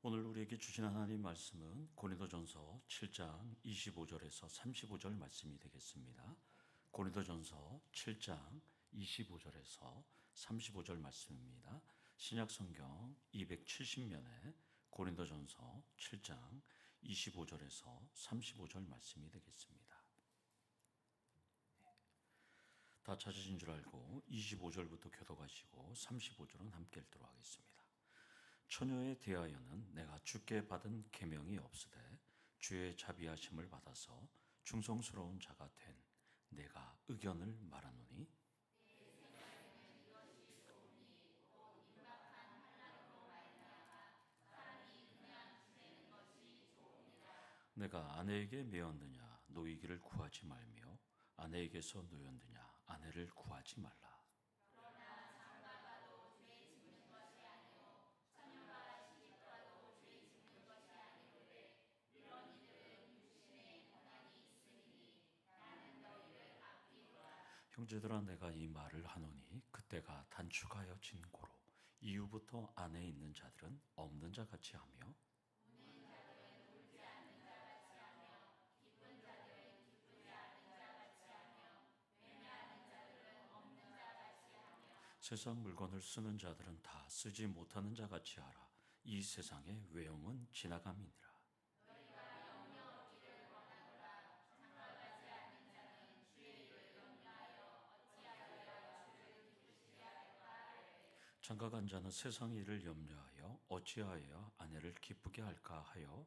오늘 우리에게 주신 하나님 말씀은 고린도전서 7장 25절에서 35절 말씀이 되겠습니다. 고린도전서 7장 25절에서 35절 말씀입니다. 신약성경 270면에 고린도전서 7장 25절에서 35절 말씀이 되겠습니다. 다 찾으신 줄 알고 25절부터 교독하시고 35절은 함께 읽도록 하겠습니다. 처녀에 대하여는 내가 주께 받은 계명이 없으되 주의 자비하심을 받아서 충성스러운 자가 된 내가 의견을 말하노니 내가 아내에게 매었느냐 노이기를 구하지 말며 아내에게서 노였느냐 아내를 구하지 말라. 형제들아 내가 이 말을 하노니 그때가 단축하여 진고로 이후부터 안에 있는 자들은 없는 자 같이 하며 세상 물건을 쓰는 자들은 다 쓰지 못하는 자 같이 하라. 이 세상의 외형은 지나감이니라. 장가간 자는 세상 일을 염려하여 어찌하여 아내를 기쁘게 할까 하여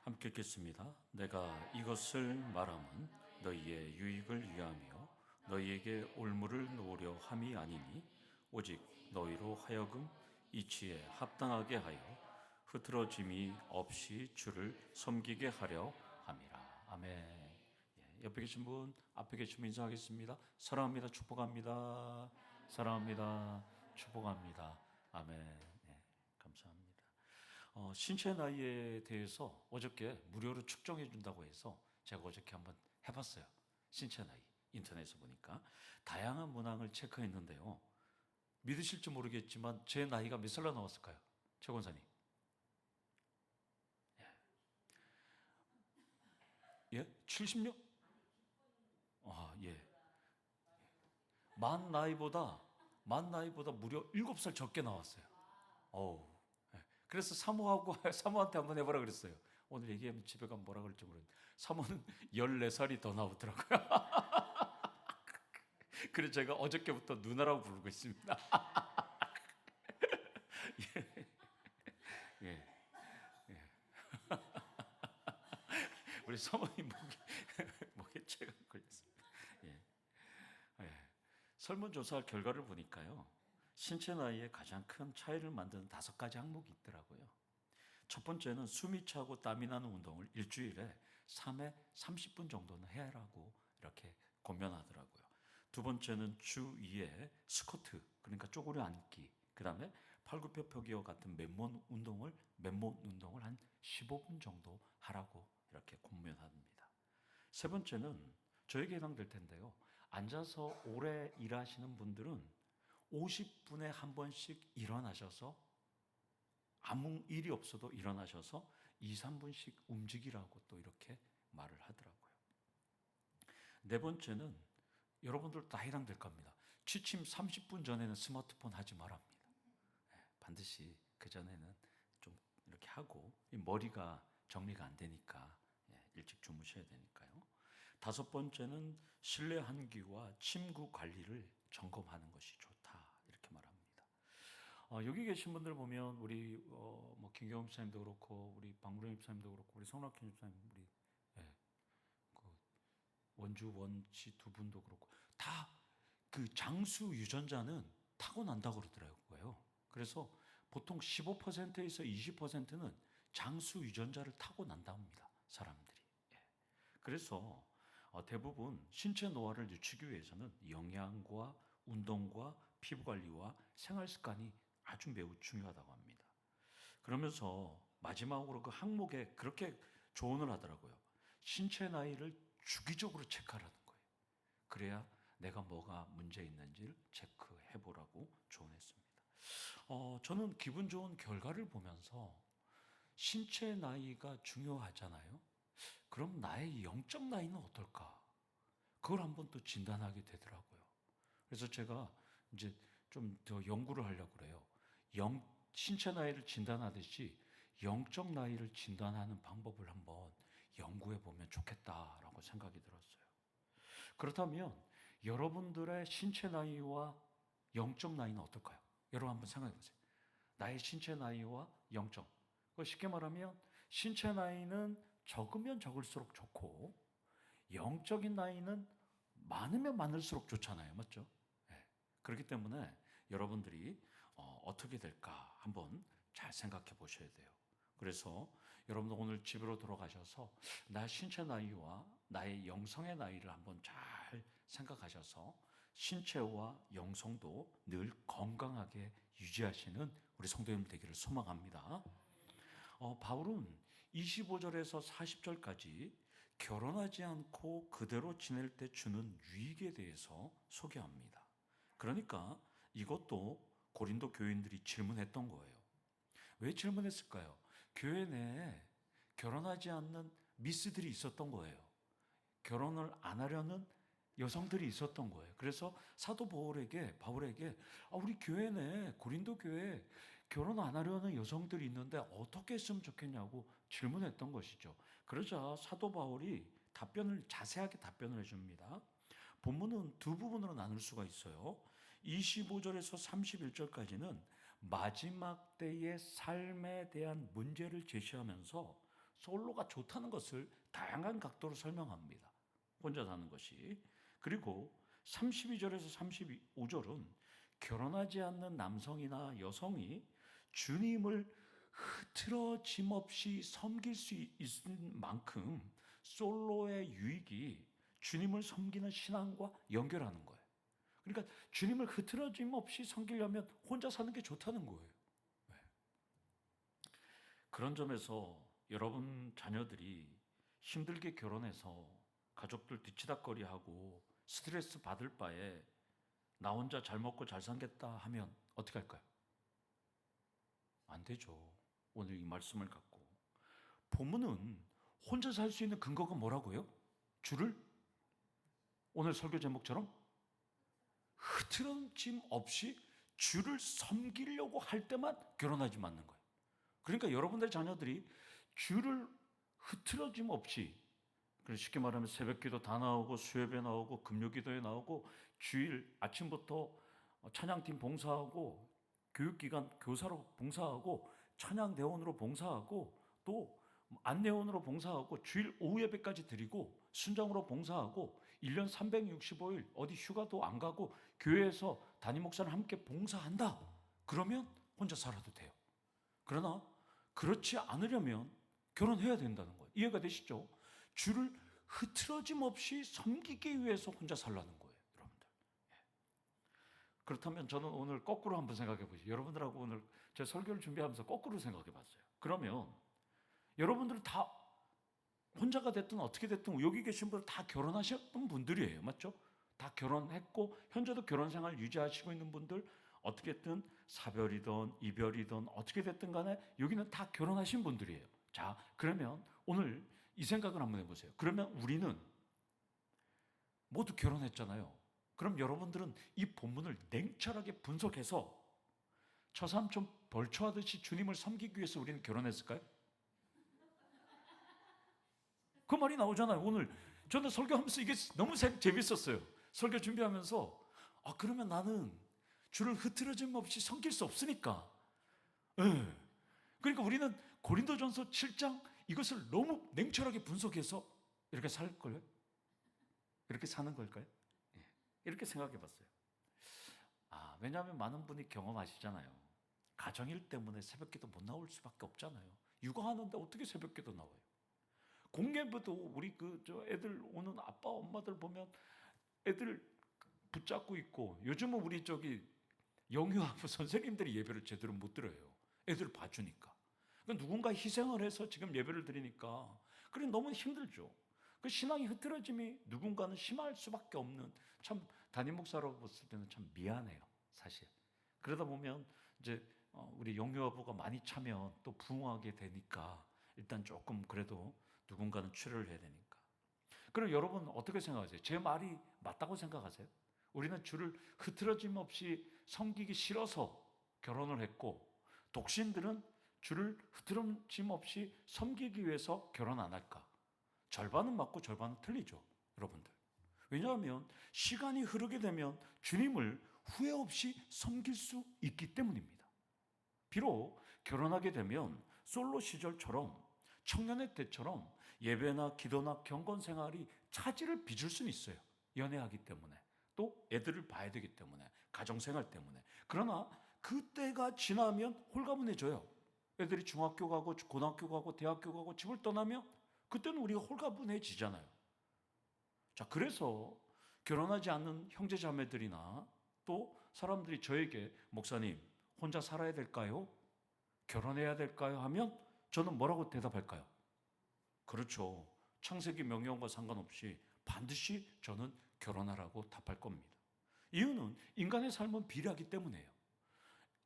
함께 읽겠습니다. 내가 이것을 말함은 너희의 유익을 위하며 너희에게 올무를 놓으려 함이 아니니 오직 너희로 하여금 이치에 합당하게 하여 흐트러짐이 없이 주를 섬기게 하려 함이라. 아멘. 옆에 계신 분, 앞에 계신 분 인사하겠습니다. 사랑합니다. 축복합니다. 사랑합니다. 축복합니다. 아멘. 감사합니다. 신체 나이에 대해서 어저께 무료로 측정해 준다고 해서 제가 어저께 한번 해봤어요. 신체 나이 인터넷에서 보니까 다양한 문항을 체크했는데요. 믿으실지 모르겠지만 제 나이가 몇 살로 나왔을까요? 최 권사님. 예? 70년? 아, 예. 만 나이보다 무려 7살 적게 나왔어요. 어우. 그래서 사모한테 한번 해보라 그랬어요. 오늘 얘기하면 집에 가면 뭐라 그럴지 모르겠는데 사모는 14살이 더 나오더라고요. 그래서 제가 어저께부터 누나라고 부르고 있습니다. 예, 예. 우리 사모님 목에 체가 걸렸습니다. 예. 예. 설문조사 결과를 보니까요. 신체 나이에 가장 큰 차이를 만드는 5가지 항목이 있더라고요. 첫 번째는 숨이 차고 땀이 나는 운동을 일주일에 3회 30분 정도는 해라고 이렇게 권면하더라고요. 두 번째는 주 2회 스쿼트, 그러니까 쪼그려 앉기, 그 다음에 팔굽혀펴기와 같은 맨몸 운동을 한 15분 정도 하라고 이렇게 권면합니다. 세 번째는 저에게 해당될 텐데요. 앉아서 오래 일하시는 분들은 50분에 한 번씩 일어나셔서 아무 일이 없어도 일어나셔서 2, 3분씩 움직이라고 또 이렇게 말을 하더라고요. 네 번째는 여러분들 다 해당될 겁니다. 취침 30분 전에는 스마트폰 하지 말랍니다. 반드시 그 전에는 좀 이렇게 하고 머리가 정리가 안 되니까 일찍 주무셔야 되니까요. 다섯 번째는 실내 환기와 침구 관리를 점검하는 것이 좋다 이렇게 말합니다. 여기 계신 분들 보면 우리 뭐 김경호 집사님도 그렇고 우리 박무령 집사님도 그렇고 우리 성락현 집사님 우리 그 원주 원치 두 분도 그렇고 다 그 장수 유전자는 타고난다고 그러더라고요. 그래서 보통 15%에서 20%는 장수 유전자를 타고난답니다. 사람들이. 그래서 대부분 신체 노화를 늦추기 위해서는 영양과 운동과 피부 관리와 생활 습관이 아주 매우 중요하다고 합니다. 그러면서 마지막으로 그 항목에 그렇게 조언을 하더라고요. 신체 나이를 주기적으로 체크하라는 거예요. 그래야 내가 뭐가 문제 있는지를 체크해 보라고 조언했습니다. 저는 기분 좋은 결과를 보면서 신체 나이가 중요하잖아요. 그럼 나의 영적 나이는 어떨까? 그걸 한번 또 진단하게 되더라고요. 그래서 제가 이제 좀 더 연구를 하려고 그래요. 신체 나이를 진단하듯이 영적 나이를 진단하는 방법을 한번 연구해 보면 좋겠다라고 생각이 들었어요. 그렇다면 여러분들의 신체 나이와 영적 나이는 어떨까요? 여러분 한번 생각해 보세요. 나의 신체 나이와 영적. 쉽게 말하면 신체 나이는 적으면 적을수록 좋고 영적인 나이는 많으면 많을수록 좋잖아요. 맞죠? 네. 그렇기 때문에 여러분들이 어떻게 될까 한번 잘 생각해 보셔야 돼요. 그래서 여러분들 오늘 집으로 돌아가셔서 나의 신체 나이와 나의 영성의 나이를 한번 잘 생각하셔서 신체와 영성도 늘 건강하게 유지하시는 우리 성도님 되기를 소망합니다. 바울은 25절에서 40절까지 결혼하지 않고 그대로 지낼 때 주는 유익에 대해서 소개합니다. 그러니까 이것도 고린도 교인들이 질문했던 거예요. 왜 질문했을까요? 교회 내에 결혼하지 않는 미스들이 있었던 거예요. 결혼을 안 하려는 여성들이 있었던 거예요. 그래서 사도 바울에게 우리 교회 내 고린도 교회에 결혼 안 하려는 여성들이 있는데 어떻게 했으면 좋겠냐고 질문했던 것이죠. 그러자 사도 바울이 자세하게 답변을 해줍니다. 본문은 두 부분으로 나눌 수가 있어요. 25절에서 31절까지는 마지막 때의 삶에 대한 문제를 제시하면서 솔로가 좋다는 것을 다양한 각도로 설명합니다. 혼자 사는 것이. 그리고 32절에서 35절은 결혼하지 않는 남성이나 여성이 주님을 흐트러짐 없이 섬길 수 있는 만큼 솔로의 유익이 주님을 섬기는 신앙과 연결하는 거예요. 그러니까 주님을 흐트러짐 없이 섬기려면 혼자 사는 게 좋다는 거예요. 네. 그런 점에서 여러분 자녀들이 힘들게 결혼해서 가족들 뒤치다꺼리하고 스트레스 받을 바에 나 혼자 잘 먹고 잘 살겠다 하면 어떻게 할까요? 안 되죠. 오늘 이 말씀을 갖고 본문은 혼자 살 수 있는 근거가 뭐라고요? 주를 오늘 설교 제목처럼 흐트러짐 없이 주를 섬기려고 할 때만 결혼하지 않는 거예요. 그러니까 여러분들의 자녀들이 주를 흐트러짐 없이, 쉽게 말하면 새벽기도 다 나오고 수요예배 나오고 금요기도에 나오고 주일 아침부터 찬양팀 봉사하고 교육기관 교사로 봉사하고 찬양대원으로 봉사하고 또 안내원으로 봉사하고 주일 오후 예배까지 드리고 순장으로 봉사하고 1년 365일 어디 휴가도 안 가고 교회에서 담임 목사랑 함께 봉사한다. 그러면 혼자 살아도 돼요. 그러나 그렇지 않으려면 결혼해야 된다는 거예요. 이해가 되시죠? 주를 흐트러짐 없이 섬기기 위해서 혼자 살라는 거예요, 여러분들. 그렇다면 저는 오늘 거꾸로 한번 생각해 보시죠. 여러분들하고 오늘 제 설교를 준비하면서 거꾸로 생각해 봤어요. 그러면 여러분들은 다 혼자가 됐든 어떻게 됐든 여기 계신 분들 다 결혼하셨던 분들이에요. 맞죠? 다 결혼했고 현재도 결혼 생활 유지하시고 있는 분들, 어떻게든 사별이든 이별이든 어떻게 됐든 간에 여기는 다 결혼하신 분들이에요. 자, 그러면 오늘 이 생각을 한번 해보세요. 그러면 우리는 모두 결혼했잖아요. 그럼 여러분들은 이 본문을 냉철하게 분석해서 처삼촌 벌초하듯이 주님을 섬기기 위해서 우리는 결혼했을까요? 그 말이 나오잖아요. 오늘 저는 설교하면서 이게 너무 재밌었어요. 설교 준비하면서 그러면 나는 주를 흐트러짐 없이 섬길 수 없으니까. 네. 그러니까 우리는 고린도전서 7장 이것을 너무 냉철하게 분석해서 이렇게 살 거예요? 이렇게 사는 걸까요? 예. 이렇게 생각해 봤어요. 왜냐하면 많은 분이 경험하시잖아요. 가정일 때문에 새벽기도 못 나올 수밖에 없잖아요. 육아하는데 어떻게 새벽기도 나와요? 공예부도 우리 애들 오는 아빠 엄마들 보면 애들 붙잡고 있고, 요즘은 우리 영유아부 선생님들이 예배를 제대로 못 들어요. 애들 봐주니까. 누군가 희생을 해서 지금 예배를 드리니까 그래 너무 힘들죠. 그 신앙의 흐트러짐이 누군가는 심할 수밖에 없는, 참 담임 목사라고 봤을 때는 참 미안해요, 사실. 그러다 보면 이제 우리 영유아부가 많이 차면 또 부흥하게 되니까 일단 조금 그래도 누군가는 출혈을 해야 되니까. 그럼 여러분 어떻게 생각하세요? 제 말이 맞다고 생각하세요? 우리는 주를 흐트러짐 없이 섬기기 싫어서 결혼을 했고, 독신들은 주를 흐트러짐 없이 섬기기 위해서 결혼 안 할까? 절반은 맞고 절반은 틀리죠, 여러분들. 왜냐하면 시간이 흐르게 되면 주님을 후회 없이 섬길 수 있기 때문입니다. 비록 결혼하게 되면 솔로 시절처럼, 청년의 때처럼 예배나 기도나 경건 생활이 차질을 빚을 수는 있어요. 연애하기 때문에, 또 애들을 봐야 되기 때문에, 가정생활 때문에. 그러나 그때가 지나면 홀가분해져요. 애들이 중학교 가고 고등학교 가고 대학교 가고 집을 떠나면 그때는 우리가 홀가분해지잖아요. 자, 그래서 결혼하지 않는 형제 자매들이나 또 사람들이 저에게 목사님 혼자 살아야 될까요? 결혼해야 될까요? 하면 저는 뭐라고 대답할까요? 그렇죠. 창세기 명령과 상관없이 반드시 저는 결혼하라고 답할 겁니다. 이유는 인간의 삶은 비례하기 때문이에요.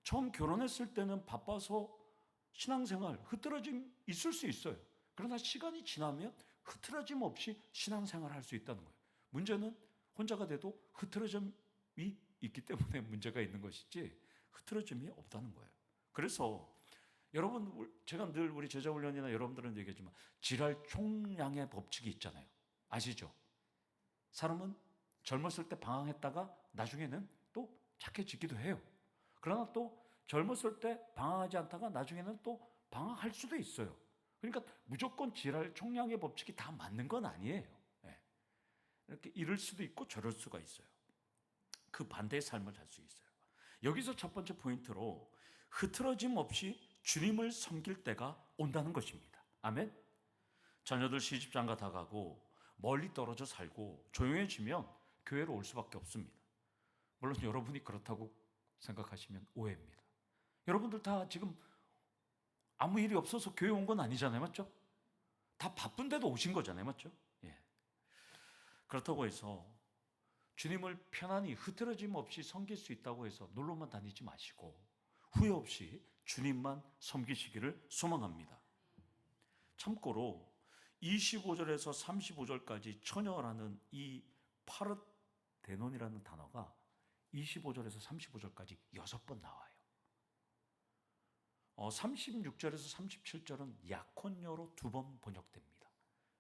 처음 결혼했을 때는 바빠서 신앙생활 흐트러짐 있을 수 있어요. 그러나 시간이 지나면 흐트러짐 없이 신앙생활을 할 수 있다는 거예요. 문제는 혼자가 돼도 흐트러짐이 있기 때문에 문제가 있는 것이지 흐트러짐이 없다는 거예요. 그래서 여러분, 제가 늘 우리 제자훈련이나 여러분들은 얘기하지만 지랄 총량의 법칙이 있잖아요. 아시죠? 사람은 젊었을 때 방황했다가 나중에는 또 착해지기도 해요. 그러나 또 젊었을 때 방황하지 않다가 나중에는 또 방황할 수도 있어요. 그러니까 무조건 지랄 총량의 법칙이 다 맞는 건 아니에요. 이렇게 이럴 수도 있고 저럴 수가 있어요. 그 반대의 삶을 살 수 있어요. 여기서 첫 번째 포인트로 흐트러짐 없이 주님을 섬길 때가 온다는 것입니다. 아멘. 자녀들 시집장가 다 가고 멀리 떨어져 살고 조용해지면 교회로 올 수밖에 없습니다. 물론 여러분이 그렇다고 생각하시면 오해입니다. 여러분들 다 지금 아무 일이 없어서 교회 온 건 아니잖아요, 맞죠? 다 바쁜데도 오신 거잖아요, 맞죠? 예. 그렇다고 해서 주님을 편안히 흐트러짐 없이 섬길 수 있다고 해서 놀러만 다니지 마시고 후회 없이 주님만 섬기시기를 소망합니다. 참고로 25절에서 35절까지 처녀라는 이 파르데논이라는 단어가 25절에서 35절까지 6번 나와요. 36절에서 37절은 약혼녀로 2번 번역됩니다.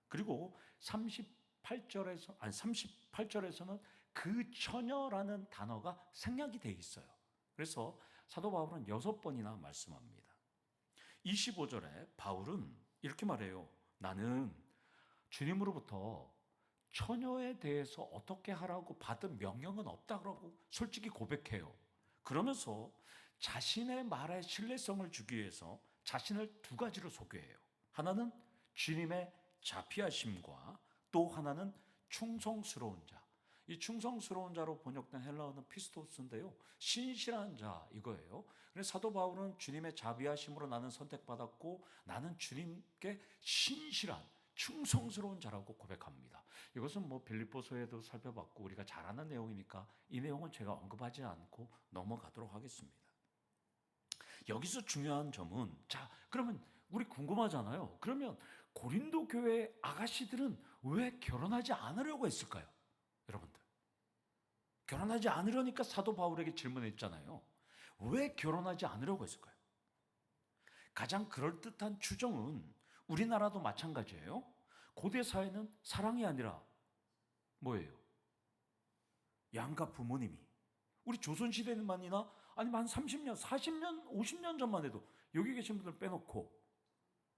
그리고 38절에서는 그 처녀라는 단어가 생략이 되어 있어요. 그래서 사도 바울은 6번이나 말씀합니다. 25절에 바울은 이렇게 말해요. 나는 주님으로부터 처녀에 대해서 어떻게 하라고 받은 명령은 없다고 솔직히 고백해요. 그러면서 자신의 말에 신뢰성을 주기 위해서 자신을 2가지로 소개해요. 하나는 주님의 자비하심과 또 하나는 충성스러운 자. 이 충성스러운 자로 번역된 헬라어는 피스토스인데요, 신실한 자 이거예요. 그래서 사도 바울은 주님의 자비하심으로 나는 선택받았고 나는 주님께 신실한 충성스러운 자라고 고백합니다. 이것은 뭐 빌립보서에도 살펴봤고 우리가 잘 아는 내용이니까 이 내용은 제가 언급하지 않고 넘어가도록 하겠습니다. 여기서 중요한 점은, 자, 그러면 우리 궁금하잖아요. 그러면 고린도 교회 아가씨들은 왜 결혼하지 않으려고 했을까요? 여러분들, 결혼하지 않으려니까 사도 바울에게 질문했잖아요. 왜 결혼하지 않으려고 했을까요? 가장 그럴듯한 추정은 우리나라도 마찬가지예요. 고대 사회는 사랑이 아니라 뭐예요? 양가 부모님이. 우리 조선시대만이나 아니면 한 30년, 40년, 50년 전만 해도 여기 계신 분들 빼놓고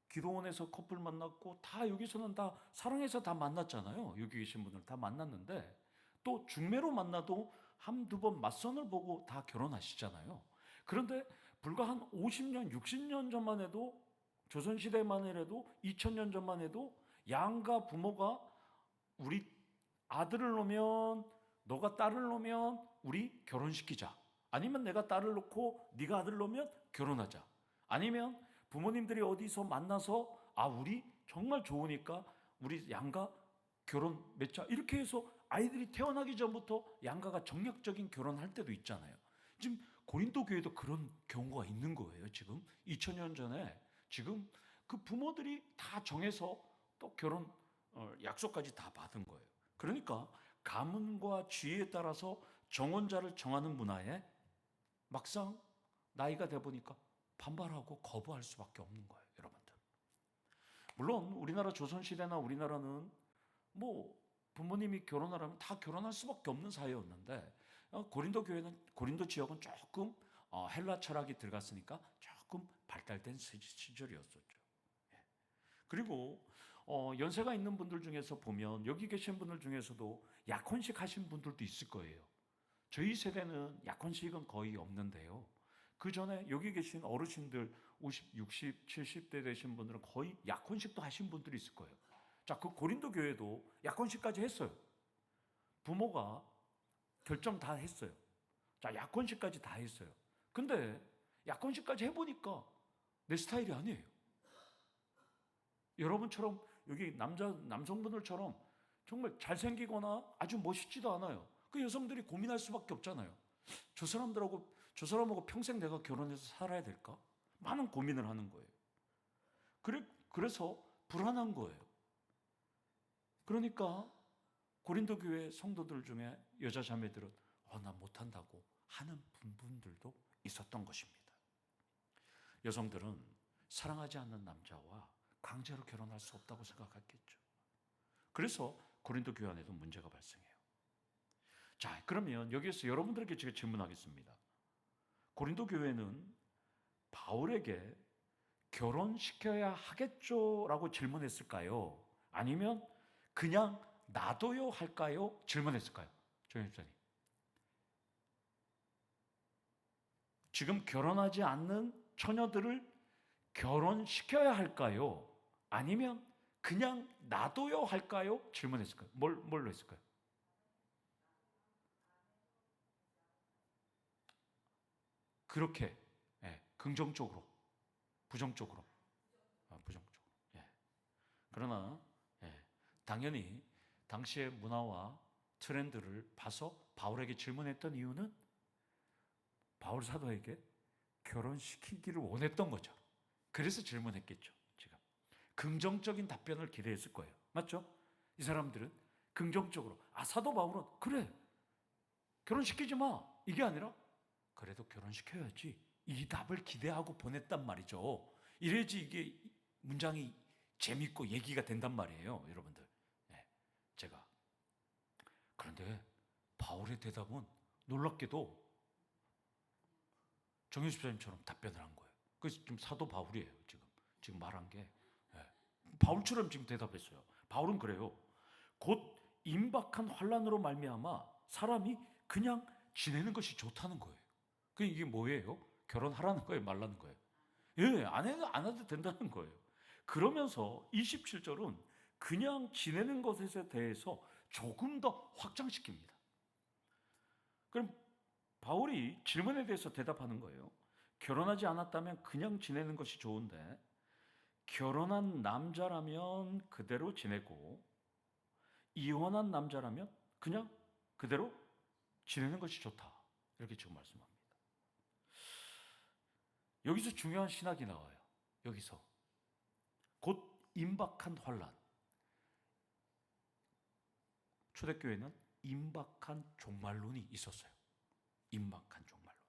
기도원에서 커플 만났고 다 여기서는 다 사랑해서 다 만났잖아요. 여기 계신 분들 다 만났는데 또 중매로 만나도 한두 번 맞선을 보고 다 결혼하시잖아요. 그런데 불과 한 50년, 60년 전만 해도, 조선시대만 해도 2000년 전만 해도 양가 부모가 우리 아들을 놓으면, 너가 딸을 놓으면 우리 결혼시키자. 아니면 내가 딸을 놓고 네가 아들 놓으면 결혼하자. 아니면 부모님들이 어디서 만나서 우리 정말 좋으니까 우리 양가 결혼 맺자 이렇게 해서 아이들이 태어나기 전부터 양가가 정략적인 결혼할 때도 있잖아요. 지금 고린도 교회도 그런 경우가 있는 거예요. 지금 2000년 전에 지금 그 부모들이 다 정해서 또 결혼 약속까지 다 받은 거예요. 그러니까 가문과 지위에 따라서 정혼자를 정하는 문화에 막상 나이가 돼 보니까 반발하고 거부할 수밖에 없는 거예요, 여러분들. 물론 우리나라 조선시대나 우리나라는 뭐 부모님이 결혼하라면 다 결혼할 수밖에 없는 사회였는데 고린도 교회는 고린도 지역은 조금 헬라 철학이 들어갔으니까 조금 발달된 시절이었었죠. 예. 그리고 연세가 있는 분들 중에서 보면 여기 계신 분들 중에서도 약혼식 하신 분들도 있을 거예요. 저희 세대는 약혼식은 거의 없는데요. 그 전에 여기 계신 어르신들 50, 60, 70대 되신 분들은 거의 약혼식도 하신 분들이 있을 거예요. 자, 그 고린도 교회도 약혼식까지 했어요. 부모가 결정 다 했어요. 자, 약혼식까지 다 했어요. 근데 약혼식까지 해보니까 내 스타일이 아니에요. 여러분처럼 여기 남성분들처럼 정말 잘생기거나 아주 멋있지도 않아요. 그 여성들이 고민할 수밖에 없잖아요. 저 사람하고 평생 내가 결혼해서 살아야 될까? 많은 고민을 하는 거예요. 그래서 불안한 거예요. 그러니까 고린도 교회 성도들 중에 여자 자매들은 나 못한다고 하는 분들도 있었던 것입니다. 여성들은 사랑하지 않는 남자와 강제로 결혼할 수 없다고 생각했겠죠. 그래서 고린도 교회 안에도 문제가 발생해요. 자, 그러면 여기에서 여러분들에게 제가 질문하겠습니다. 고린도 교회는 바울에게 결혼시켜야 하겠죠? 라고 질문했을까요? 아니면 그냥 놔둬요 할까요? 질문했을까요? 정현 목사님. 지금 결혼하지 않는 처녀들을 결혼시켜야 할까요? 아니면 그냥 놔둬요 할까요? 질문했을까요? 뭘로 했을까요? 그렇게 긍정적으로, 부정적으로, 부정적으로. 그러나 당연히 당시의 문화와 트렌드를 봐서 바울에게 질문했던 이유는 바울 사도에게 결혼시키기를 원했던 거죠. 그래서 질문했겠죠. 지금 긍정적인 답변을 기대했을 거예요. 맞죠? 이 사람들은 긍정적으로 사도 바울은 그래 결혼시키지 마 이게 아니라 그래도 결혼시켜야지 이 답을 기대하고 보냈단 말이죠. 이래야지 이게 문장이 재밌고 얘기가 된단 말이에요, 여러분들. 제가 그런데 바울의 대답은 놀랍게도 정현 집사님처럼 답변을 한 거예요. 그래서 지금 사도 바울이에요. 지금 말한 게 바울처럼 지금 대답했어요. 바울은 그래요. 곧 임박한 환란으로 말미암아 사람이 그냥 지내는 것이 좋다는 거예요. 이게 뭐예요? 결혼하라는 거예요, 말라는 거예요? 안 해도 된다는 거예요. 그러면서 27절은 그냥 지내는 것에 대해서 조금 더 확장시킵니다. 그럼 바울이 질문에 대해서 대답하는 거예요. 결혼하지 않았다면 그냥 지내는 것이 좋은데 결혼한 남자라면 그대로 지내고 이혼한 남자라면 그냥 그대로 지내는 것이 좋다. 이렇게 지금 말씀합니다. 여기서 중요한 신학이 나와요. 여기서 곧 임박한 환란. 초대교회는 임박한 종말론이 있었어요. 임박한 종말론.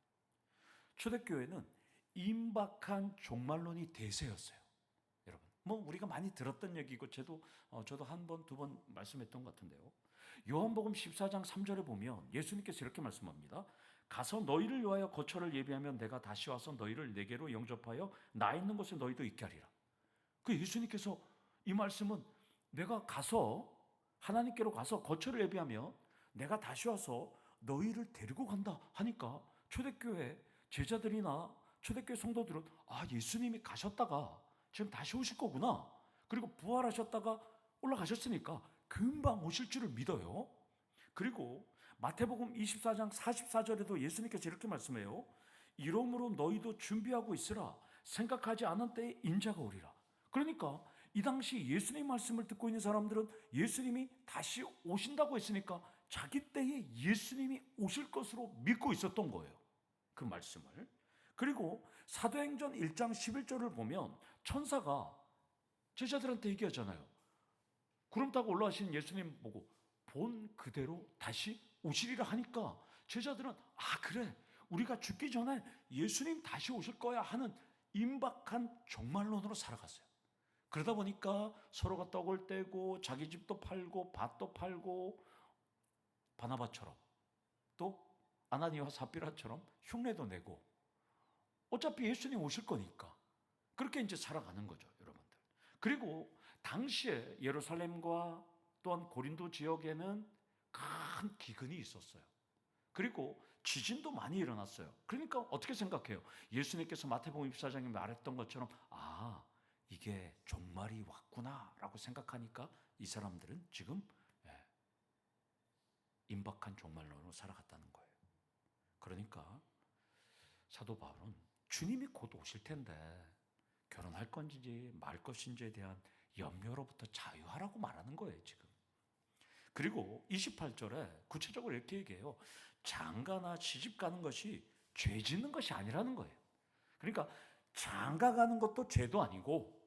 초대교회는 임박한 종말론이 대세였어요. 여러분, 우리가 많이 들었던 얘기고 저도 한 번, 두 번 말씀했던 것 같은데요. 요한복음 14장 3절에 보면 예수님께서 이렇게 말씀합니다. 가서 너희를 위하여 거처를 예비하면 내가 다시 와서 너희를 내게로 영접하여 나 있는 곳에 너희도 있게 하리라. 그 예수님께서 이 말씀은 내가 가서 하나님께로 가서 거처를 예비하면 내가 다시 와서 너희를 데리고 간다 하니까 초대교회 제자들이나 초대교회 성도들은 예수님이 가셨다가 지금 다시 오실 거구나. 그리고 부활하셨다가 올라가셨으니까 금방 오실 줄을 믿어요. 그리고 마태복음 24장 44절에도 예수님께서 이렇게 말씀해요. 이러므로 너희도 준비하고 있으라. 생각하지 않은 때에 인자가 오리라. 그러니까 이 당시 예수님 말씀을 듣고 있는 사람들은 예수님이 다시 오신다고 했으니까 자기 때에 예수님이 오실 것으로 믿고 있었던 거예요. 그 말씀을. 그리고 사도행전 1장 11절을 보면 천사가 제자들한테 얘기하잖아요. 구름 타고 올라가신 예수님 보고 본 그대로 다시 오시리라 하니까 제자들은 아 그래 우리가 죽기 전에 예수님 다시 오실 거야 하는 임박한 종말론으로 살아갔어요. 그러다 보니까 서로가 떡을 떼고 자기 집도 팔고 밭도 팔고 바나바처럼 또 아나니와 삽비라처럼 흉내도 내고 어차피 예수님 오실 거니까 그렇게 이제 살아가는 거죠, 여러분들. 그리고 당시에 예루살렘과 또한 고린도 지역에는 큰 기근이 있었어요. 그리고 지진도 많이 일어났어요. 그러니까 어떻게 생각해요? 예수님께서 마태복음 24장에 말했던 것처럼 아 이게 종말이 왔구나라고 생각하니까 이 사람들은 지금 임박한 종말론으로 살아갔다는 거예요. 그러니까 사도 바울은 주님이 곧 오실 텐데 결혼할 건지 말 것인지에 대한 염려로부터 자유하라고 말하는 거예요, 지금. 그리고 28절에 구체적으로 이렇게 얘기해요. 장가나 시집 가는 것이 죄 짓는 것이 아니라는 거예요. 그러니까 장가 가는 것도 죄도 아니고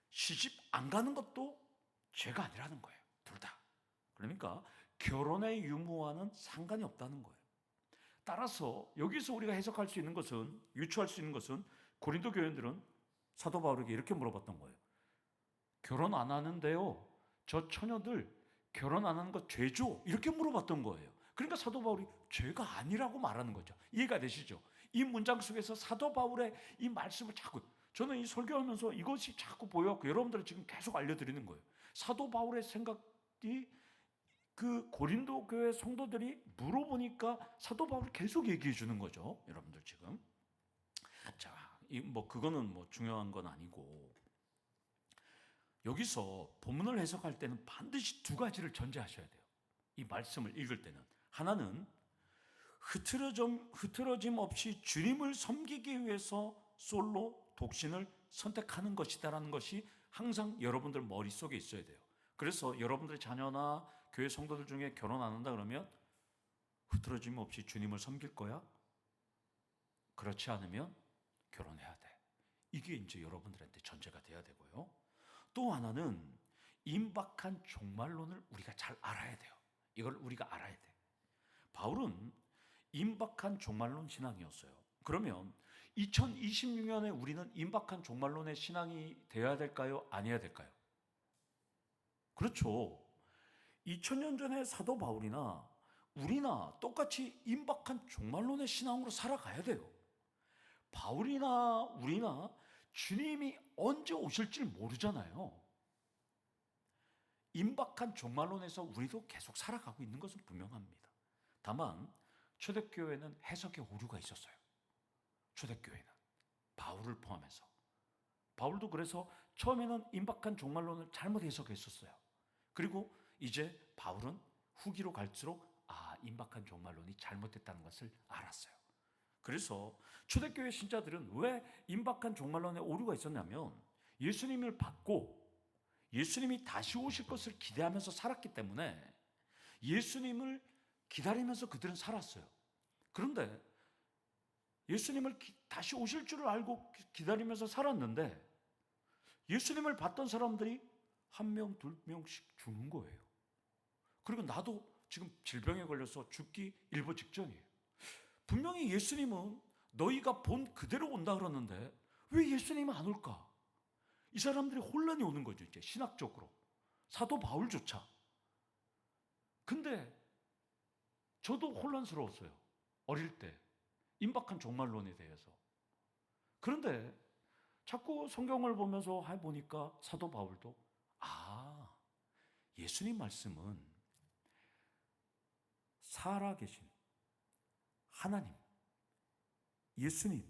시집 안 가는 것도 죄가 아니라는 거예요. 둘 다. 그러니까 결혼의 유무와는 상관이 없다는 거예요. 따라서 여기서 우리가 해석할 수 있는 것은 유추할 수 있는 것은 고린도 교인들은 사도 바울에게 이렇게 물어봤던 거예요. 결혼 안 하는데요. 저 처녀들 결혼 안 하는 거 죄죠? 이렇게 물어봤던 거예요. 그러니까 사도 바울이 죄가 아니라고 말하는 거죠. 이해가 되시죠? 이 문장 속에서 사도 바울의 이 말씀을 자꾸 저는 이 설교하면서 이것이 자꾸 보여갖고 여러분들은 지금 계속 알려드리는 거예요. 사도 바울의 생각이 그 고린도 교회 성도들이 물어보니까 사도 바울이 계속 얘기해 주는 거죠. 여러분들 지금. 자, 뭐 그거는 뭐 중요한 건 아니고 여기서 본문을 해석할 때는 반드시 두 가지를 전제하셔야 돼요. 이 말씀을 읽을 때는 하나는 흐트러짐 없이 주님을 섬기기 위해서 솔로 독신을 선택하는 것이다라는 것이 항상 여러분들 머릿속에 있어야 돼요. 그래서 여러분들의 자녀나 교회 성도들 중에 결혼 안 한다 그러면 흐트러짐 없이 주님을 섬길 거야? 그렇지 않으면 결혼해야 돼. 이게 이제 여러분들한테 전제가 돼야 되고요. 또 하나는 임박한 종말론을 우리가 잘 알아야 돼요. 이걸 우리가 알아야 돼. 바울은 임박한 종말론 신앙이었어요. 그러면 2026년에 우리는 임박한 종말론의 신앙이 되어야 될까요? 아니어야 될까요? 그렇죠. 2000년 전에 사도 바울이나 우리나 똑같이 임박한 종말론의 신앙으로 살아가야 돼요. 바울이나 우리나 주님이 언제 오실지 모르잖아요. 임박한 종말론에서 우리도 계속 살아가고 있는 것은 분명합니다. 다만 초대교회는 해석의 오류가 있었어요. 초대교회는 바울을 포함해서 바울도 그래서 처음에는 임박한 종말론을 잘못 해석했었어요. 그리고 이제 바울은 후기로 갈수록 임박한 종말론이 잘못됐다는 것을 알았어요. 그래서 초대교회 신자들은 왜 임박한 종말론에 오류가 있었냐면 예수님을 받고 예수님이 다시 오실 것을 기대하면서 살았기 때문에 예수님을 기다리면서 그들은 살았어요. 그런데 예수님을 다시 오실 줄을 알고 기다리면서 살았는데 예수님을 받던 사람들이 한 명, 두 명씩 죽는 거예요. 그리고 나도 지금 질병에 걸려서 죽기 일보 직전이에요. 분명히 예수님은 너희가 본 그대로 온다 그러는데 왜 예수님은 안 올까? 이 사람들이 혼란이 오는 거죠, 이제 신학적으로. 사도 바울조차. 근데 저도 혼란스러웠어요. 어릴 때. 임박한 종말론에 대해서. 그런데 자꾸 성경을 보면서 해보니까 사도 바울도 예수님 말씀은 살아계신 하나님, 예수님,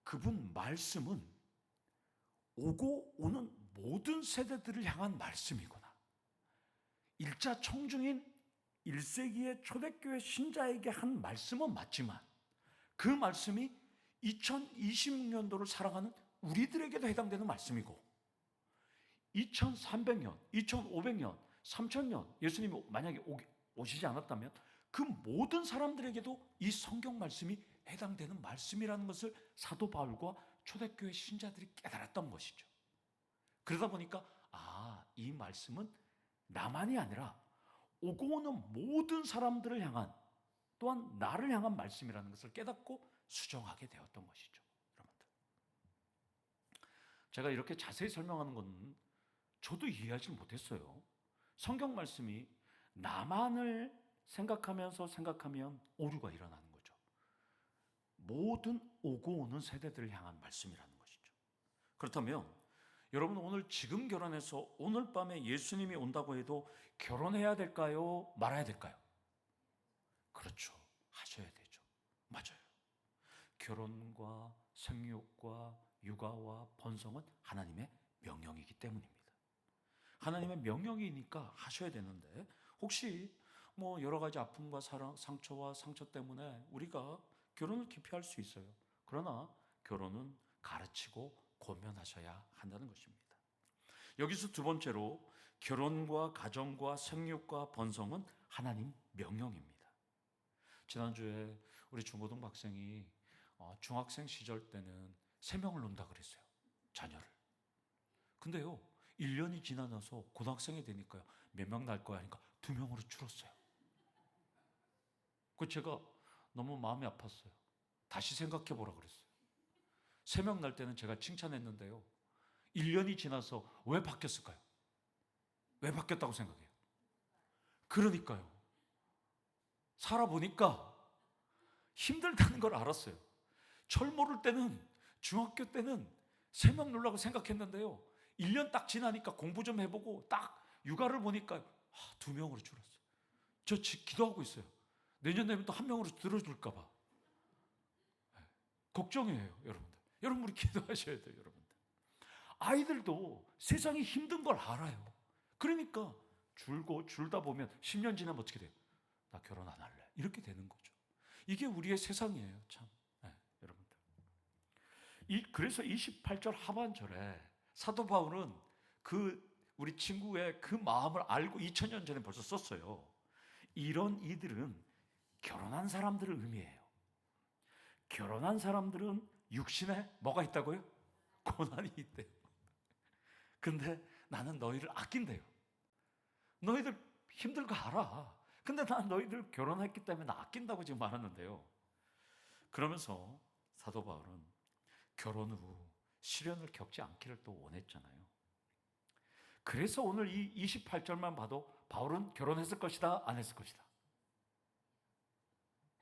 그분 말씀은 오고 오는 모든 세대들을 향한 말씀이구나. 일자 청중인 1세기의 초대교회 신자에게 한 말씀은 맞지만 그 말씀이 2026년도를 살아가는 우리들에게도 해당되는 말씀이고 2300년, 2500년, 3000년 예수님이 만약에 오시지 않았다면 그 모든 사람들에게도 이 성경 말씀이 해당되는 말씀이라는 것을 사도 바울과 초대교회 신자들이 깨달았던 것이죠. 그러다 보니까 이 말씀은 나만이 아니라 오고 오는 모든 사람들을 향한, 또한 나를 향한 말씀이라는 것을 깨닫고 수정하게 되었던 것이죠. 여러분들, 제가 이렇게 자세히 설명하는 건 저도 이해하지 못했어요. 성경 말씀이 나만을 생각하면 오류가 일어나는 거죠. 모든 오고 오는 세대들을 향한 말씀이라는 것이죠. 그렇다면 여러분, 오늘 지금 결혼해서 오늘 밤에 예수님이 온다고 해도 결혼해야 될까요? 말아야 될까요? 그렇죠. 하셔야 되죠. 맞아요. 결혼과 생육과 육아와 번성은 하나님의 명령이기 때문입니다. 하나님의 명령이니까 하셔야 되는데, 혹시 여러 가지 아픔과 상처와 상처 때문에 우리가 결혼을 기피할 수 있어요. 그러나 결혼은 가르치고 권면하셔야 한다는 것입니다. 여기서 두 번째로, 결혼과 가정과 생육과 번성은 하나님 명령입니다. 지난주에 우리 중고등부 학생이 중학생 시절 때는 3명을 낳는다 그랬어요. 자녀를. 근데요, 1년이 지나서 고등학생이 되니까요, 몇 명 낳을 거야 하니까 2명으로 줄었어요. 그 제가 너무 마음이 아팠어요. 다시 생각해 보라 그랬어요. 3명 낳을 때는 제가 칭찬했는데요, 1년이 지나서 왜 바뀌었을까요? 왜 바뀌었다고 생각해요? 그러니까요, 살아보니까 힘들다는 걸 알았어요. 철 모를 때는, 중학교 때는 3명 놓으려고 생각했는데요, 1년 딱 지나니까 공부 좀 해보고 딱 육아를 보니까 2명으로 줄었어요. 저 기도하고 있어요. 내년 되면 또 1명으로 들어줄까 봐. 걱정이에요, 여러분들. 여러분, 우리 기도하셔야 돼요, 여러분들. 아이들도 세상이 힘든 걸 알아요. 그러니까 줄다 보면 10년 지나면 어떻게 돼요? 나 결혼 안 할래. 이렇게 되는 거죠. 이게 우리의 세상이에요, 참. 여러분들. 그래서 28절 하반절에 사도 바울은 우리 친구의 그 마음을 알고 2000년 전에 벌써 썼어요. 이런 이들은 결혼한 사람들을 의미해요. 결혼한 사람들은 육신에 뭐가 있다고요? 고난이 있대요. 근데 나는 너희를 아낀대요. 너희들 힘들 거 알아. 근데 난 너희들 결혼했기 때문에 나 아낀다고 지금 말하는데요. 그러면서 사도 바울은 결혼 후 시련을 겪지 않기를 또 원했잖아요. 그래서 오늘 이 28절만 봐도 바울은 결혼했을 것이다, 안 했을 것이다?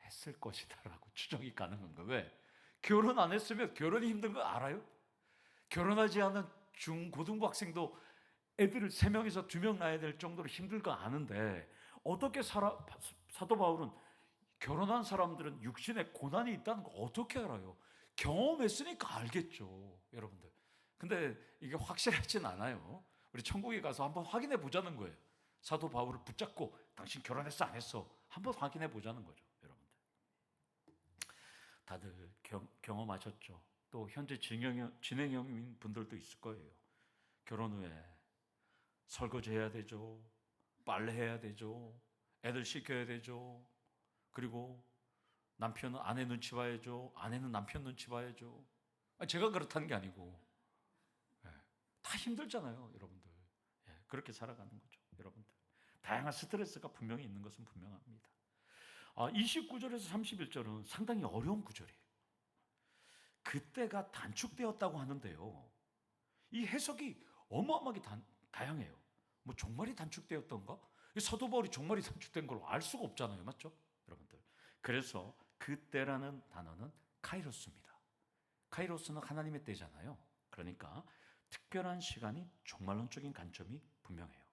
했을 것이다 라고 추정이 가능한 거예요. 왜? 결혼 안 했으면 결혼이 힘든 거 알아요? 결혼하지 않은 중고등부 학생도 애들을 3명에서 2명 낳아야 될 정도로 힘들 거 아는데, 어떻게 사도 바울은 결혼한 사람들은 육신에 고난이 있다는 거 어떻게 알아요? 경험했으니까 알겠죠, 여러분들. 근데 이게 확실하진 않아요. 우리 천국에 가서 한번 확인해 보자는 거예요. 사도 바울을 붙잡고 당신 결혼했어, 안 했어? 한번 확인해 보자는 거죠, 여러분들. 다들 경험하셨죠? 또 현재 진행형인 분들도 있을 거예요. 결혼 후에 설거지 해야 되죠. 빨래 해야 되죠. 애들 씻겨야 되죠. 그리고 남편은 아내 눈치 봐야죠. 아내는 남편 눈치 봐야죠. 제가 그렇다는 게 아니고, 다 힘들잖아요, 여러분들. 그렇게 살아가는 거죠, 여러분들. 다양한 스트레스가 분명히 있는 것은 분명합니다. 29절에서 31절은 상당히 어려운 구절이에요. 그때가 단축되었다고 하는데요, 이 해석이 어마어마하게 다양해요. 종말이 단축되었던가? 사도 바울이 종말이 단축된 걸 알 수가 없잖아요, 맞죠, 여러분들? 그래서 그때라는 단어는 카이로스입니다. 카이로스는 하나님의 때잖아요. 그러니까 특별한 시간이 종말론적인 관점이 분명해요.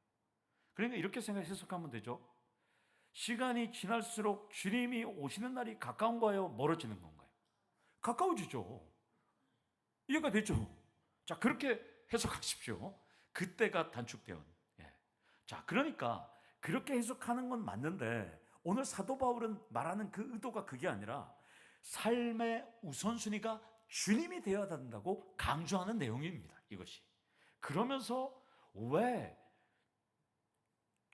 그러니까 이렇게 해석하면 되죠. 시간이 지날수록 주님이 오시는 날이 가까운 거예요, 멀어지는 건가요? 가까워지죠. 이해가 되죠? 자, 그렇게 해석하십시오. 그때가 단축되었. 자, 그러니까 그렇게 해석하는 건 맞는데, 오늘 사도 바울은 말하는 그 의도가 그게 아니라 삶의 우선순위가 주님이 되어야 된다고 강조하는 내용입니다. 이것이. 그러면서 왜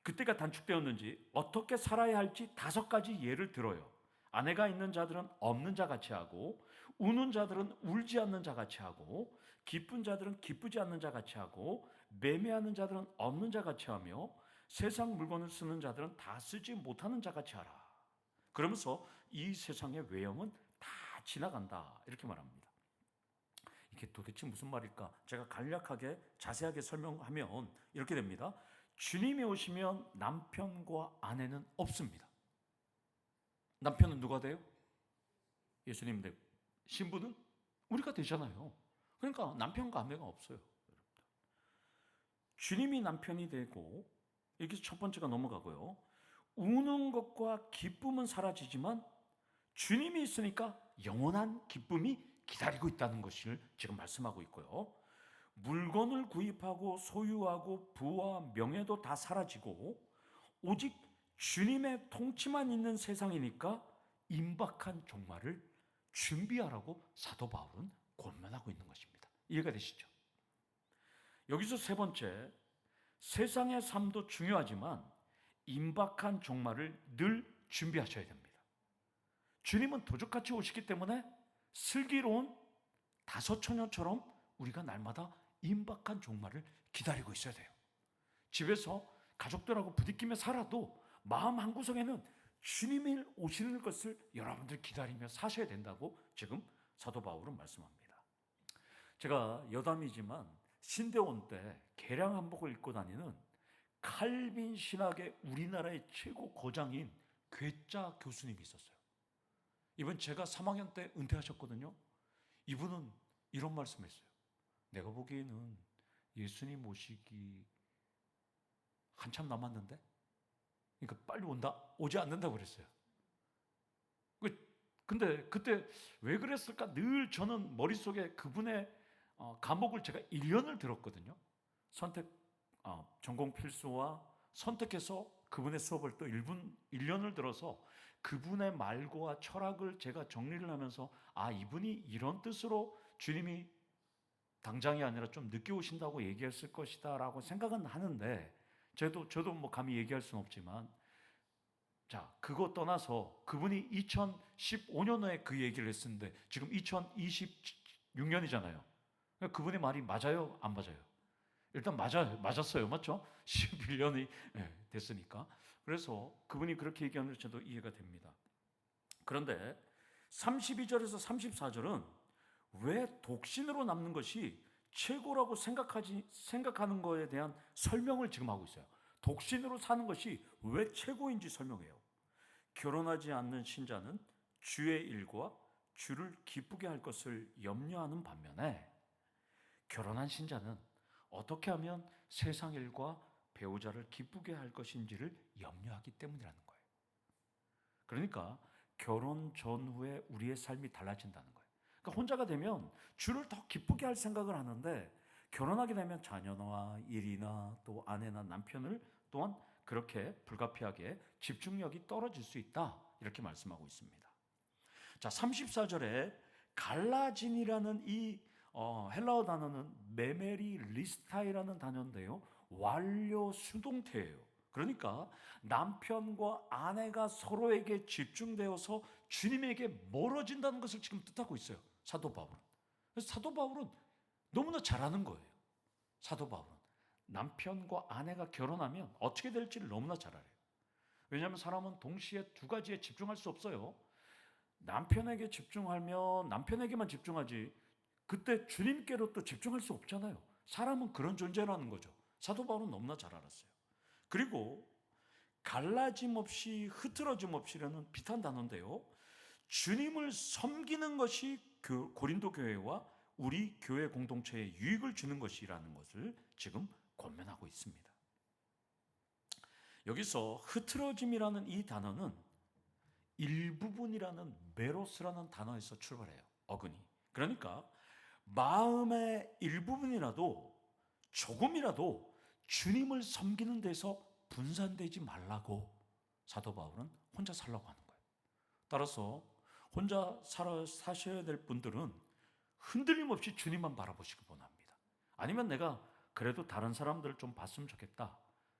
그때가 단축되었는지, 어떻게 살아야 할지 5가지 예를 들어요. 아내가 있는 자들은 없는 자 같이 하고, 우는 자들은 울지 않는 자 같이 하고, 기쁜 자들은 기쁘지 않는 자 같이 하고, 매매하는 자들은 없는 자 같이 하며, 세상 물건을 쓰는 자들은 다 쓰지 못하는 자 같이 하라. 그러면서 이 세상의 외형은 다 지나간다, 이렇게 말합니다. 이게 도대체 무슨 말일까? 제가 간략하게 자세하게 설명하면 이렇게 됩니다. 주님이 오시면 남편과 아내는 없습니다. 남편은 누가 돼요? 예수님 되고, 신부는 우리가 되잖아요. 그러니까 남편과 아내가 없어요. 주님이 남편이 되고, 여기서 첫 번째가 넘어가고요. 우는 것과 기쁨은 사라지지만 주님이 있으니까 영원한 기쁨이 기다리고 있다는 것을 지금 말씀하고 있고요. 물건을 구입하고 소유하고 부와 명예도 다 사라지고 오직 주님의 통치만 있는 세상이니까 임박한 종말을 준비하라고 사도 바울은 권면하고 있는 것입니다. 이해가 되시죠? 여기서 세 번째, 세상의 삶도 중요하지만 임박한 종말을 늘 준비하셔야 됩니다. 주님은 도적같이 오시기 때문에 슬기로운 다섯처녀처럼 우리가 날마다 임박한 종말을 기다리고 있어야 돼요. 집에서 가족들하고 부딪히며 살아도 마음 한구석에는 주님이 오시는 것을 여러분들 기다리며 사셔야 된다고 지금 사도 바울은 말씀합니다. 제가 여담이지만 신대원 때 개량 한복을 입고 다니는 칼빈 신학의 우리나라의 최고 거장인 괴짜 교수님이 있었어요. 이번 제가 3학년 때 은퇴하셨거든요. 이분은 이런 말씀했어요. 내가 보기에는 예수님 오시기 한참 남았는데, 그러니까 빨리 오지 않는다고 그랬어요. 근데 그때 왜 그랬을까? 늘 저는 머릿속에 그분의 감옥을 제가 1년을 들었거든요. 전공 필수와 선택해서 그분의 수업을 또 1년을 들어서 그분의 말과 철학을 제가 정리를 하면서 이분이 이런 뜻으로 주님이 당장이 아니라 좀 늦게 오신다고 얘기했을 것이다 라고 생각은 하는데, 저도 뭐 감히 얘기할 수는 없지만, 자, 그거 떠나서 그분이 2015년에 그 얘기를 했었는데 지금 2026년이잖아요. 그분의 말이 맞아요? 안 맞아요? 일단 맞았어요. 맞죠? 11년이 됐으니까. 그래서 그분이 그렇게 얘기하는 게 저도 이해가 됩니다. 그런데 32절에서 34절은 왜 독신으로 남는 것이 최고라고 생각하는 것에 대한 설명을 지금 하고 있어요. 독신으로 사는 것이 왜 최고인지 설명해요. 결혼하지 않는 신자는 주의 일과 주를 기쁘게 할 것을 염려하는 반면에 결혼한 신자는 어떻게 하면 세상 일과 배우자를 기쁘게 할 것인지를 염려하기 때문이라는 거예요. 그러니까 결혼 전후에 우리의 삶이 달라진다는 거예요. 그러니까 혼자가 되면 주를 더 기쁘게 할 생각을 하는데, 결혼하게 되면 자녀나 일이나 또 아내나 남편을 또한 그렇게 불가피하게 집중력이 떨어질 수 있다, 이렇게 말씀하고 있습니다. 자, 34절에 갈라진이라는 이 헬라어 단어는 메메리 리스타이라는 단어인데요, 완료 수동태예요. 그러니까 남편과 아내가 서로에게 집중되어서 주님에게 멀어진다는 것을 지금 뜻하고 있어요, 사도 바울은. 그래서 사도 바울은 너무나 잘하는 거예요. 사도 바울은 남편과 아내가 결혼하면 어떻게 될지를 너무나 잘 알아요. 왜냐하면 사람은 동시에 2가지에 집중할 수 없어요. 남편에게 집중하면 남편에게만 집중하지, 그때 주님께로 또 집중할 수 없잖아요. 사람은 그런 존재라는 거죠. 사도 바울은 너무나 잘 알았어요. 그리고 갈라짐 없이 흐트러짐 없이라는 비슷한 단어인데요, 주님을 섬기는 것이 고린도 교회와 우리 교회 공동체에 유익을 주는 것이라는 것을 지금 권면하고 있습니다. 여기서 흐트러짐이라는 이 단어는 일부분이라는 메로스라는 단어에서 출발해요. 어근이. 그러니까 마음의 일부분이라도 조금이라도 주님을 섬기는 데서 분산되지 말라고 사도 바울은 혼자 살라고 하는 거예요. 따라서 혼자 사셔야 될 분들은 흔들림 없이 주님만 바라보시기 원합니다. 아니면 내가 그래도 다른 사람들을 좀 봤으면 좋겠다.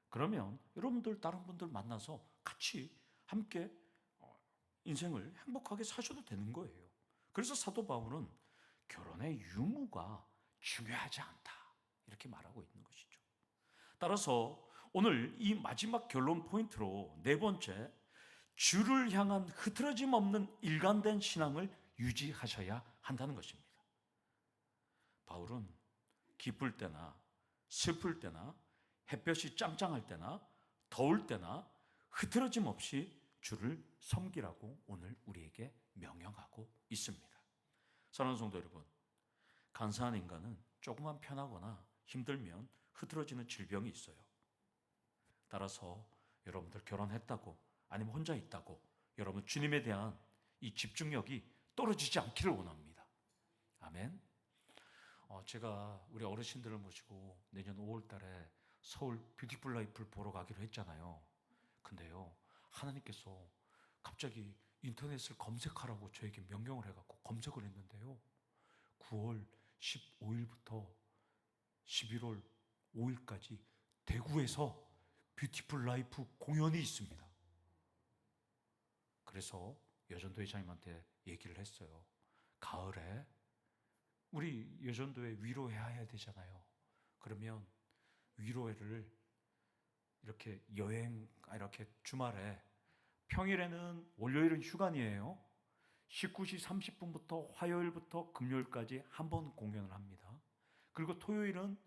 그러면 여러분들 다른 분들 만나서 같이 함께 인생을 행복하게 사셔도 되는 거예요. 그래서 사도 바울은 결혼의 유무가 중요하지 않다 이렇게 말하고 있는 것이죠. 따라서 오늘 이 마지막 결론 포인트로 네 번째, 주를 향한 흐트러짐 없는 일관된 신앙을 유지하셔야 한다는 것입니다. 바울은 기쁠 때나 슬플 때나 햇볕이 짱짱할 때나 더울 때나 흐트러짐 없이 주를 섬기라고 오늘 우리에게 명령하고 있습니다. 사랑하는 성도 여러분, 간사한 인간은 조금만 편하거나 힘들면 흐트러지는 질병이 있어요. 따라서 여러분들 결혼했다고 아니면 혼자 있다고 여러분 주님에 대한 이 집중력이 떨어지지 않기를 원합니다. 아멘. 제가 우리 어르신들을 모시고 내년 5월 달에 서울 뷰티풀 라이프를 보러 가기로 했잖아요. 근데요, 하나님께서 갑자기 인터넷을 검색하라고 저에게 명령을 해갖고 검색을 했는데요, 9월 15일부터 11월 5일까지 대구에서 뷰티풀 라이프 공연이 있습니다. 그래서 여전도 회장님한테 얘기를 했어요. 가을에 우리 여전도에 위로해야 되잖아요. 그러면 위로회를 이렇게 이렇게 주말에, 평일에는 월요일은 휴관이에요. 19시 30분부터 화요일부터 금요일까지 한 번 공연을 합니다. 그리고 토요일은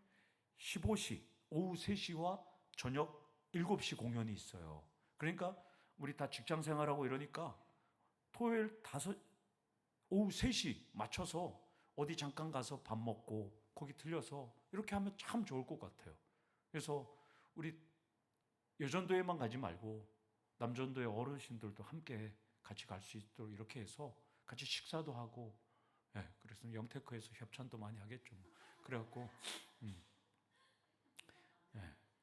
15시, 오후 3시와 저녁 7시 공연이 있어요. 그러니까 우리 다 직장 생활하고 이러니까 토요일 오후 3시 맞춰서 어디 잠깐 가서 밥 먹고 거기 들려서 이렇게 하면 참 좋을 것 같아요. 그래서 우리 여전도에만 가지 말고 남전도의 어르신들도 함께 같이 갈 수 있도록 이렇게 해서 같이 식사도 하고, 그래서 영테크에서 협찬도 많이 하겠죠. 그래갖고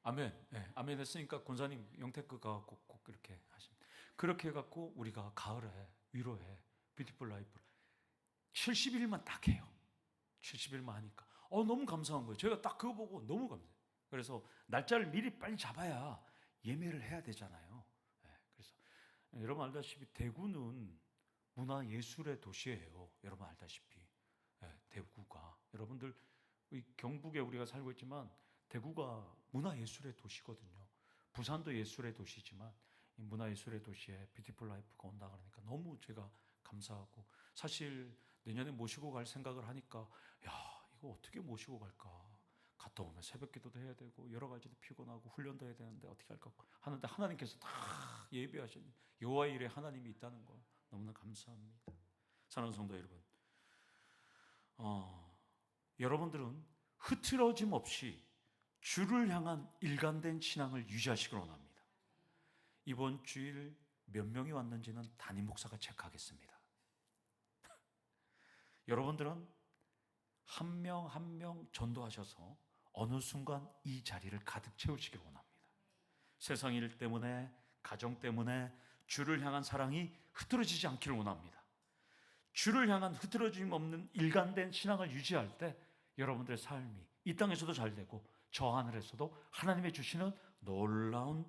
아멘, 아멘 했으니까 권사님 영테크 가갖고 꼭 이렇게 하십니다. 그렇게 해갖고 우리가 가을에 위로해 뷰티풀 라이프 70일만 딱 해요. 70일만 하니까 너무 감사한 거예요. 제가 딱 그거 보고 너무 감사해요. 그래서 날짜를 미리 빨리 잡아야 예매를 해야 되잖아요. 그래서 여러분 알다시피 대구는 문화예술의 도시예요. 여러분 알다시피 대구가, 여러분들 경북에 우리가 살고 있지만 대구가 문화예술의 도시거든요. 부산도 예술의 도시지만 이 문화예술의 도시에 뷰티풀 라이프가 온다 그러니까 너무 제가 감사하고, 사실 내년에 모시고 갈 생각을 하니까 이거 어떻게 모시고 갈까, 갔다 오면 새벽 기도도 해야 되고 여러 가지도 피곤하고 훈련도 해야 되는데 어떻게 할까 하는데 하나님께서 다 예비하신 여호와의 일에 하나님이 있다는 거 너무나 감사합니다. 사랑하는 성도 여러분, 여러분들은 흐트러짐 없이 주를 향한 일관된 신앙을 유지하시길 원합니다. 이번 주일 몇 명이 왔는지는 담임 목사가 체크하겠습니다. 여러분들은 한 명 한 명 전도하셔서 어느 순간 이 자리를 가득 채우시길 원합니다. 세상 일 때문에, 가정 때문에 주를 향한 사랑이 흐트러지지 않기를 원합니다. 주를 향한 흐트러짐 없는 일관된 신앙을 유지할 때 여러분들의 삶이 이 땅에서도 잘 되고 저 하늘에서도 하나님의 주시는 놀라운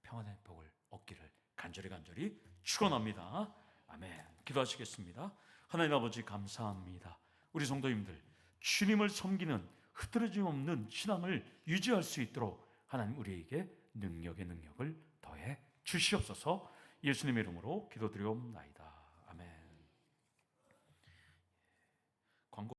평안의 복을 얻기를 간절히 축원합니다. 아멘. 기도하시겠습니다. 하나님 아버지 감사합니다. 우리 성도님들 주님을 섬기는 흐트러짐 없는 신앙을 유지할 수 있도록 하나님 우리에게 능력을 더해 주시옵소서. 예수님의 이름으로 기도드리옵나이다.